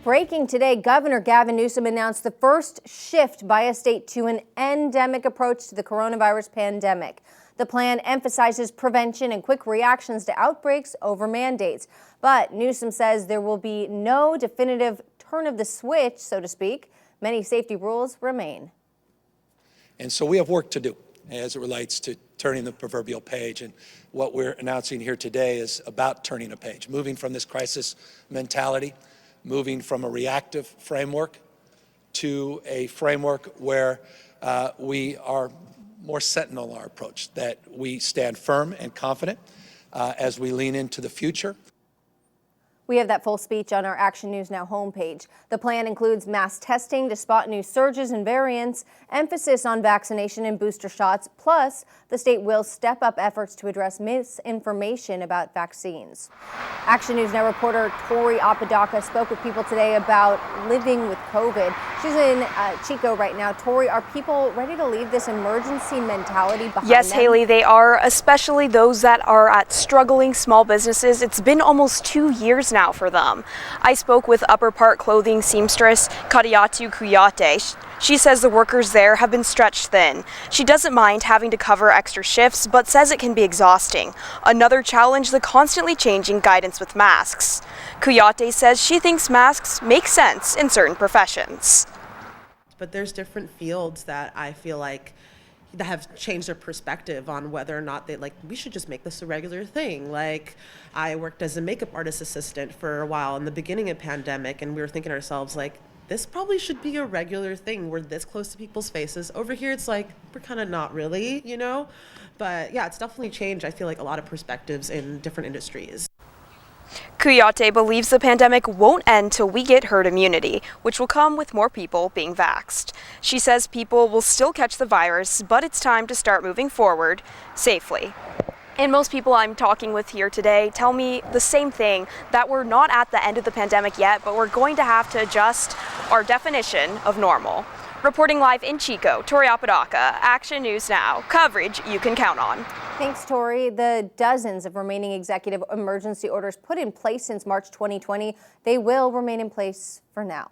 Breaking today, Governor Gavin Newsom announced the first shift by a state to an endemic approach to the coronavirus pandemic. The plan emphasizes prevention and quick reactions to outbreaks over mandates. But Newsom says there will be no definitive turn of the switch, so to speak. Many safety rules remain. And so we have work to do as it relates to turning the proverbial page. And what we're announcing here today is about turning a page, moving from this crisis mentality, moving from a reactive framework to a framework where we are more sentinel in our approach, that we stand firm and confident as we lean into the future. We have that full speech on our Action News Now homepage. The plan includes mass testing to spot new surges and variants, emphasis on vaccination and booster shots, plus the state will step up efforts to address misinformation about vaccines. Action News Now reporter Tori Apodaca spoke with people today about living with COVID. She's in Chico right now. Tori, are people ready to leave this emergency mentality behind Yes, them? Haley, they are, especially those that are at struggling small businesses. It's been almost 2 years now for them. I spoke with Upper Part Clothing seamstress Kariatu Kuyate. She says the workers there have been stretched thin. She doesn't mind having to cover extra shifts, but says it can be exhausting. Another challenge, the constantly changing guidance with masks. Kuyate says she thinks masks make sense in certain professions. But there's different fields that I feel like that have changed their perspective on whether or not we should just make this a regular thing. Like, I worked as a makeup artist assistant for a while in the beginning of pandemic, and we were thinking to ourselves, like, this probably should be a regular thing. We're this close to people's faces. Over here, it's like, we're kind of not really, you know? But yeah, it's definitely changed, I feel like, a lot of perspectives in different industries. Kuyate believes the pandemic won't end till we get herd immunity, which will come with more people being vaxxed. She says people will still catch the virus, but it's time to start moving forward safely. And most people I'm talking with here today tell me the same thing, that we're not at the end of the pandemic yet, but we're going to have to adjust our definition of normal. Reporting live in Chico, Tori Apodaca, Action News Now, coverage you can count on. Thanks, Tori. The dozens of remaining executive emergency orders put in place since March 2020, they will remain in place for now.